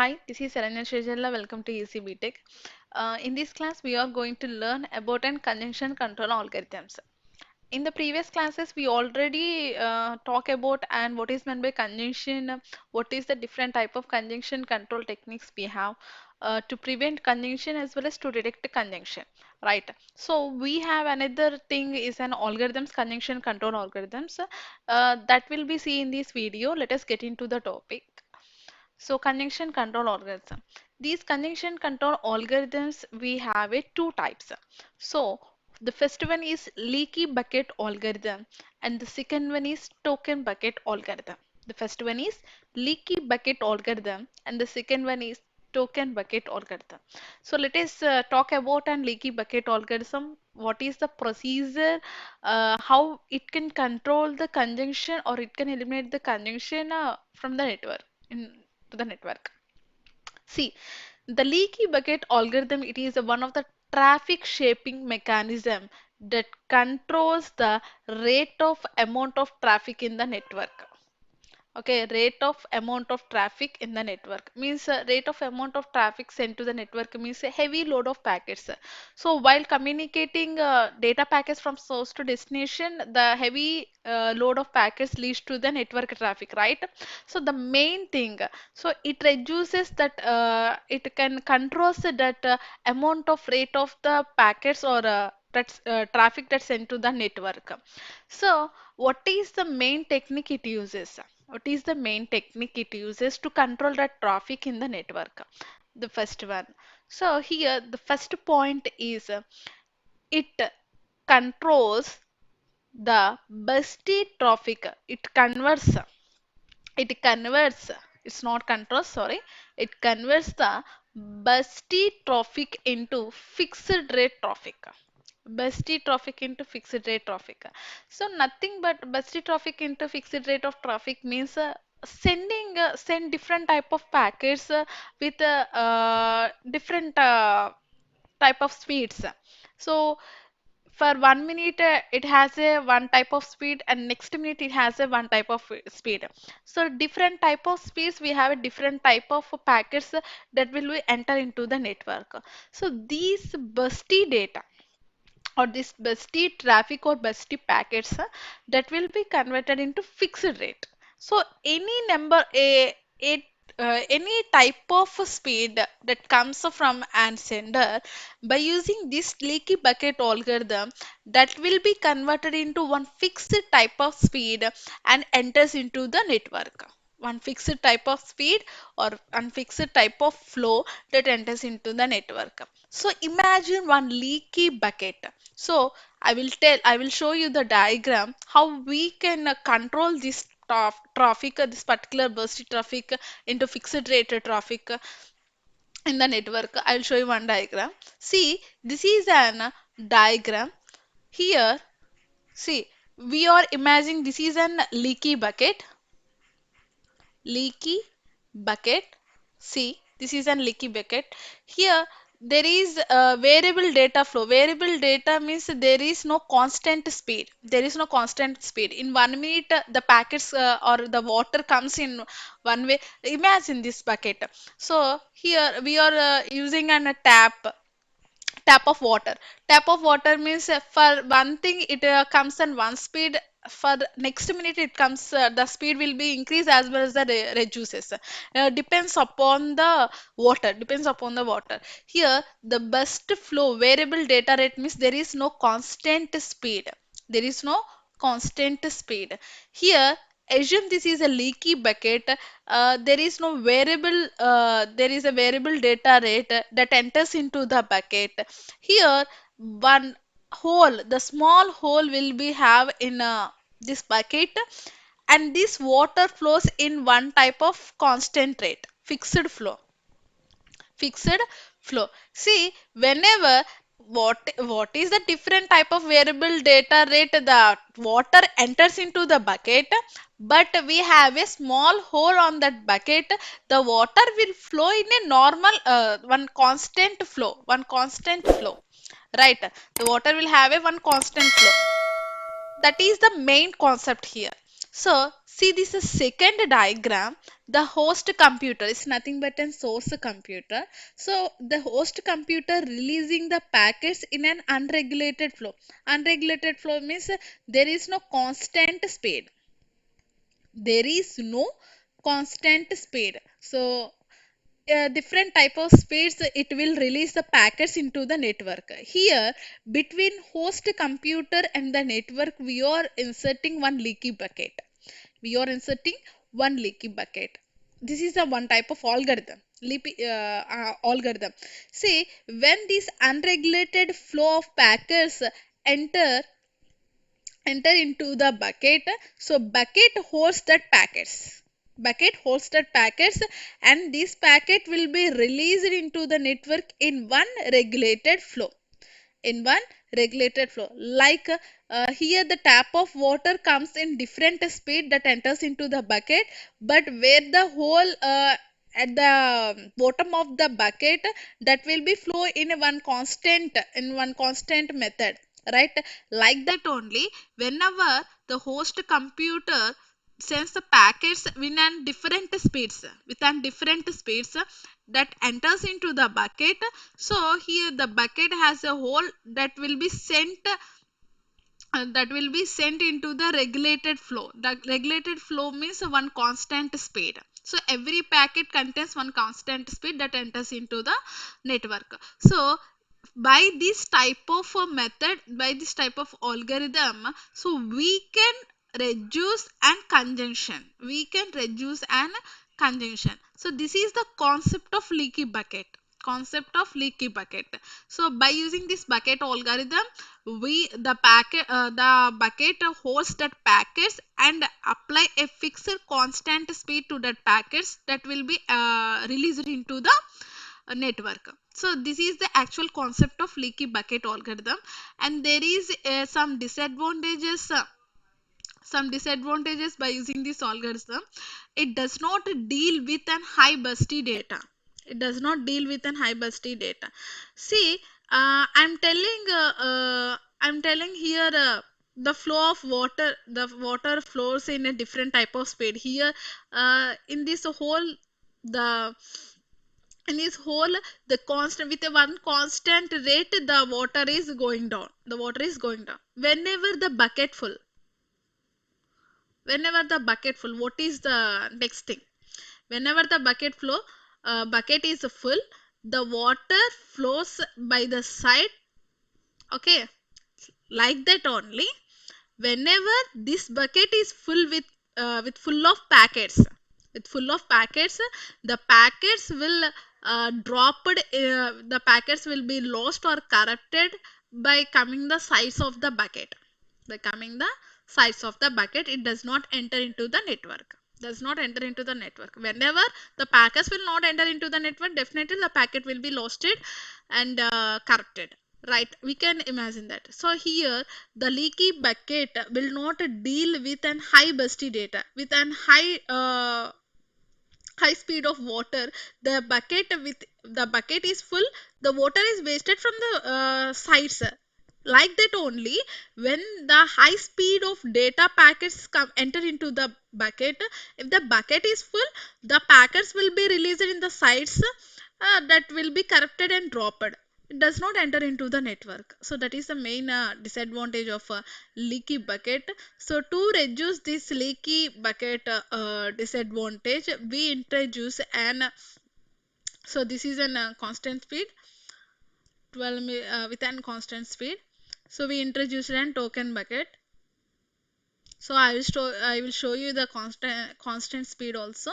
Hi, this is Saranya Shejalla. Welcome to EC Tech. In this class, we are going to learn about an conjunction control algorithms. In the previous classes, we already talk about and what is meant by conjunction, what is the different type of conjunction control techniques we have to prevent conjunction as well as to detect conjunction, right? So we have another thing is an algorithms conjunction control algorithms that will be seen in this video. Let us get into the topic. So conjunction control algorithm. These conjunction control algorithms we have it two types. So the first one is leaky bucket algorithm and the second one is token bucket algorithm. The first one is leaky bucket algorithm and the second one is token bucket algorithm. So let us talk about an leaky bucket algorithm. What is the procedure? How it can control the conjunction or it can eliminate the conjunction from the network in to the network. See, the leaky bucket algorithm, it is one of the traffic shaping mechanism that controls the rate of amount of traffic in the network. Okay, rate of amount of traffic in the network means rate of amount of traffic sent to the network means a heavy load of packets. So while communicating data packets from source to destination, the heavy load of packets leads to the network traffic, right? So the main thing, so it reduces that it can controls that amount of rate of the packets or that's traffic that's sent to the network. So what is the main technique it uses? What is the main technique it uses to control the traffic in the network? The first one. So here the first point is it controls the busty traffic. It converts, it's not controls, sorry. It converts the busty traffic into fixed rate traffic. Busty traffic into fixed rate traffic. So nothing but busty traffic into fixed rate of traffic means send different type of packets with different type of speeds. So for 1 minute it has a one type of speed and next minute it has a one type of speed. So different type of speeds we have a different type of packets that will be enter into the network. So these busty data or this busty traffic or busty packets that will be converted into fixed rate. So any type of speed that comes from an sender by using this leaky bucket algorithm that will be converted into one fixed type of speed and enters into the network. One fixed type of speed or unfixed type of flow that enters into the network. So imagine one leaky bucket. So I will show you the diagram how we can control this traffic, this particular burst traffic into fixed rate traffic in the network. I'll show you one diagram. See, this is an diagram. Here, see, we are imagining this is an leaky bucket. See, this is a leaky bucket. Here, there is a variable data flow. Variable data means there is no constant speed. There is no constant speed. In 1 minute, the packets or the water comes in one way. Imagine this bucket. So here we are using an a tap of water. Tap of water means for one thing it comes in one speed, for the next minute it comes the speed will be increased as well as the reduces. Depends upon the water. Here the best flow variable data rate means there is no constant speed. There is no constant speed. Here assume this is a leaky bucket. There is a variable data rate that enters into the bucket. Here one hole, the small hole will be have in this bucket, and this water flows in one type of constant rate, fixed flow. See, whenever what is the different type of variable data rate, the water enters into the bucket, but we have a small hole on that bucket, the water will flow in a normal one constant flow, right? The water will have a one constant flow. That is the main concept here. So, see this is second diagram. The host computer is nothing but a source computer. So, the host computer releasing the packets in an unregulated flow. Unregulated flow means there is no constant speed. There is no constant speed. So, different type of speeds it will release the packets into the network. Here between host computer and the network we are inserting one leaky bucket. We are inserting one leaky bucket. This is the one type of algorithm. Algorithm. See, when this unregulated flow of packets enter enter into the bucket, so bucket holds that packets, and this packet will be released into the network in one regulated flow. In one regulated flow, like here the tap of water comes in different speed that enters into the bucket, but where the whole at the bottom of the bucket, that will be flow in one constant method, right? Like that only, whenever the host computer sends the packets with an different speeds that enters into the bucket. So here the bucket has a hole that will be sent into the regulated flow. The regulated flow means one constant speed. So every packet contains one constant speed that enters into the network. So by this type of by this type of algorithm, so we can reduce an conjunction. We can reduce an conjunction. So this is the concept of leaky bucket. Concept of leaky bucket. So by using this bucket algorithm, the bucket holds that packets and apply a fixed constant speed to that packets that will be released into the network. So this is the actual concept of leaky bucket algorithm, and there is some disadvantages by using this algorithm. It does not deal with an high busty data. It does not deal with an high busty data. See, I'm telling here the flow of water. The water flows in a different type of speed. Here, in this whole the in this whole the constant with a one constant rate the water is going down. The water is going down. Whenever the bucket full, what is the next thing? Whenever the bucket is full, the water flows by the side. Okay, like that only. Whenever this bucket is full with full of packets, the packets will the packets will be lost or corrupted by coming the size of the bucket. By coming the size of the bucket, it does not enter into the network. Does not enter into the network. Whenever the packets will not enter into the network, definitely the packet will be lost and corrupted. Right, we can imagine that. So here the leaky bucket will not deal with an high busty data, with an high speed of water. The bucket is full, the water is wasted from the sides. Like that only, when the high speed of data packets come enter into the bucket, if the bucket is full, the packets will be released in the sides that will be corrupted and dropped. It does not enter into the network. So that is the main disadvantage of leaky bucket. So to reduce this leaky bucket disadvantage, we introduce an so this is an constant speed 12 with an constant speed. So we introduced an token bucket. So I will show you the constant speed also.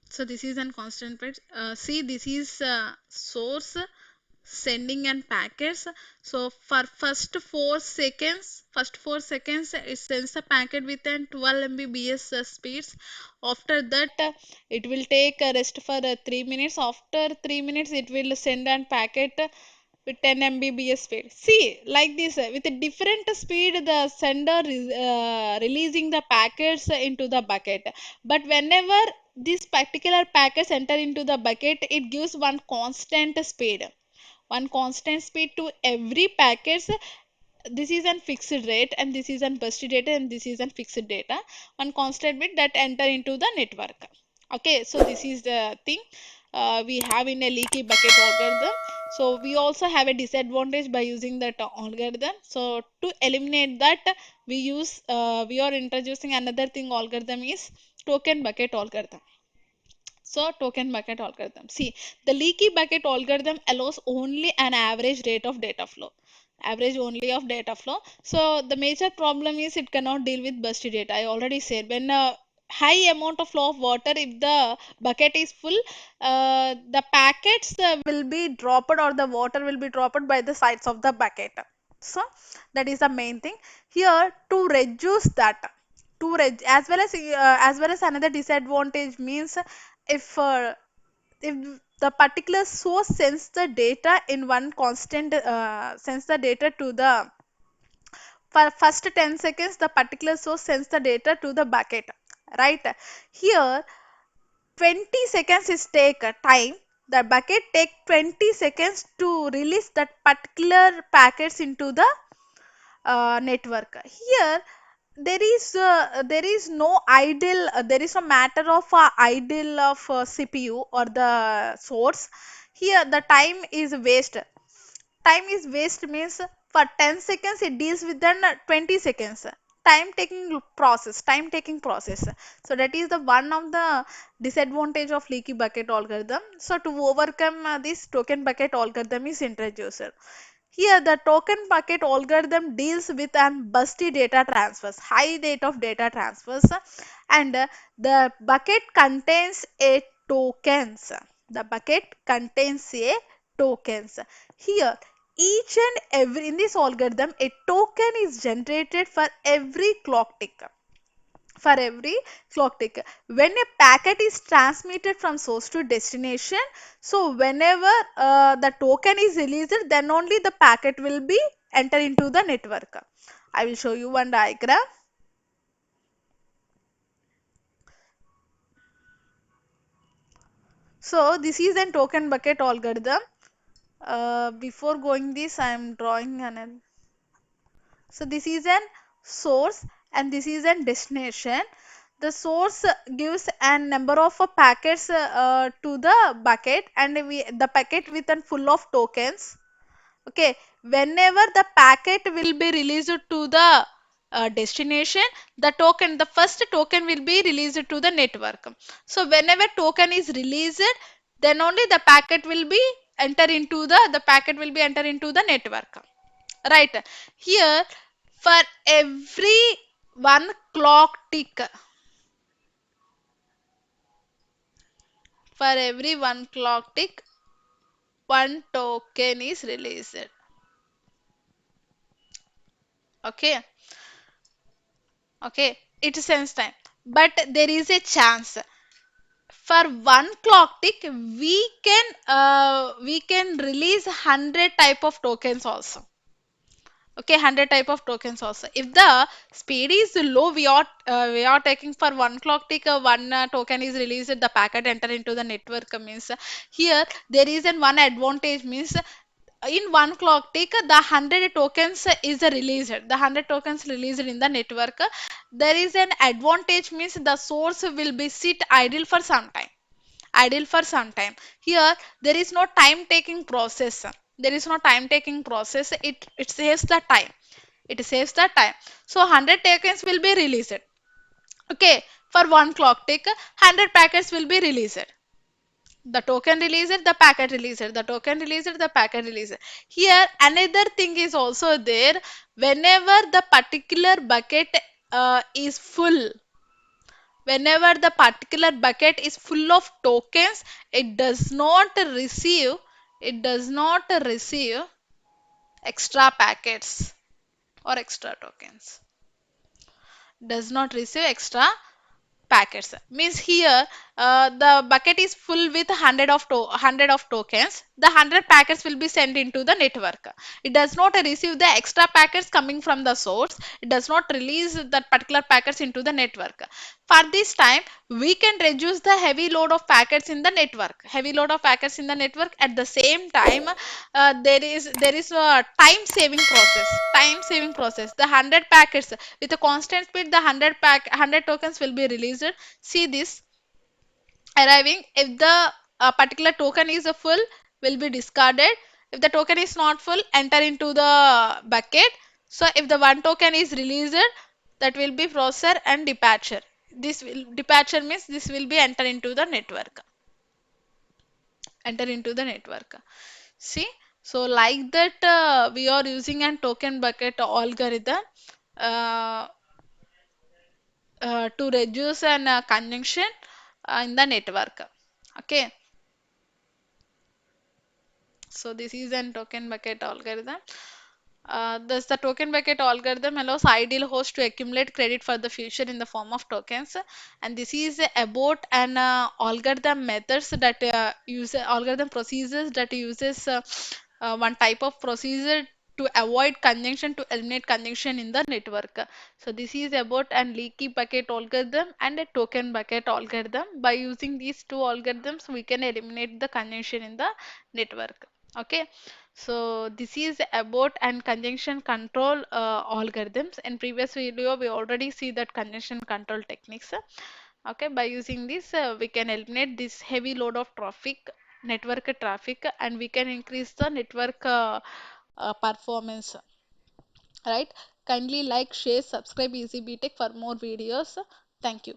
So this is an constant speed. See, this is source sending and packets. So for first 4 seconds it sends a packet with an 12 mbps speeds. After that it will take a rest for 3 minutes. After 3 minutes it will send an packet with 10 mbps speed. See, like this with a different speed the sender is releasing the packets into the bucket, but whenever these particular packets enter into the bucket, it gives one constant speed to every packets. this is an fixed rate and this is an burst data and this is an fixed data, one constant bit that enter into the network. Okay, so this is the thing we have in a leaky bucket algorithm. So we also have a disadvantage by using that algorithm. So to eliminate that, we are introducing another thing algorithm is token bucket algorithm. So token bucket algorithm. See, the leaky bucket algorithm allows only an average rate of data flow. Average only of data flow. So the major problem is it cannot deal with bursty data. I already said when a high amount of flow of water, if the bucket is full, the packets will be dropped or the water will be dropped by the sides of the bucket. So that is the main thing. Here to reduce that, as well as another disadvantage means if if the particular source sends the data in one constant sends the data to the for first 10 seconds, the particular source sends the data to the bucket, right? Here 20 seconds is take time, the bucket take 20 seconds to release that particular packets into the network. Here there is no idle, there is no matter of idle of CPU or the source. Here the time is waste. Time is waste means for 10 seconds it deals with then 20 seconds. Time taking process. So that is the one of the disadvantage of leaky bucket algorithm. So to overcome this, token bucket algorithm is introduced. Here, the token bucket algorithm deals with an busty data transfers, high rate of data transfers, and the bucket contains a tokens. The bucket contains a tokens. Here, each and every in this algorithm, a token is generated for every clock tick, for every clock tick. When a packet is transmitted from source to destination, so whenever the token is released, then only the packet will be enter into the network. I will show you one diagram. So this is a token bucket algorithm. Before going this, I am drawing an. So this is an source and this is an destination. The source gives a number of packets to the bucket and the packet with a full of tokens. Okay, whenever the packet will be released to the destination, the first token will be released to the network. So whenever token is released, then only the packet will be enter into the network. Right. Here, for every one clock tick, one token is released. Okay. Okay. It sends time. But there is a chance. For one clock tick, we can release 100 type of tokens also. Okay, 100 type of tokens also. If the speed is low, we are taking for one clock tick, one token is released, the packet enter into the network means here there is an one advantage means in one clock tick the 100 tokens is released. The 100 tokens released in the network. There is an advantage means the source will be sit idle for some time. Idle for some time. Here there is no time taking process. There is no time taking process. It saves the time. It saves the time. So 100 tokens will be released. Okay, for one clock tick, 100 packets will be released. The token released, the packet released, the token released, the packet released. Here another thing is also there. Whenever the particular bucket is full, whenever the particular bucket is full of tokens, it does not receive it does not receive extra packets or extra tokens, does not receive extra packets. Means here the bucket is full with 100 of tokens, the 100 packets will be sent into the network. It does not receive the extra packets coming from the source, it does not release that particular packets into the network. For this time, we can reduce the heavy load of packets in the network. Heavy load of packets in the network. At the same time, there is a time saving process. Time saving process. The 100 packets with a constant speed, the 100 tokens will be released. See this arriving. If the particular token is a full, will be discarded. If the token is not full, enter into the bucket. So if the one token is released, that will be processor and departure. This will departure means this will be enter into the network. See, so like that, we are using an token bucket algorithm uh, to reduce an conjunction in the network. Okay. So this is an token bucket algorithm. Thus, the token bucket algorithm allows ideal host to accumulate credit for the future in the form of tokens. And this is about an algorithm methods that use algorithm procedures that uses one type of procedure to avoid conjunction, to eliminate conjunction in the network. So this is about an leaky bucket algorithm and a token bucket algorithm. By using these two algorithms, we can eliminate the conjunction in the network. Okay. So this is about and conjunction control algorithms. In previous video, we already see that conjunction control techniques. Okay, by using this, we can eliminate this heavy load of traffic, network traffic, and we can increase the network performance. Right? Kindly like, share, subscribe EasyBTech for more videos. Thank you.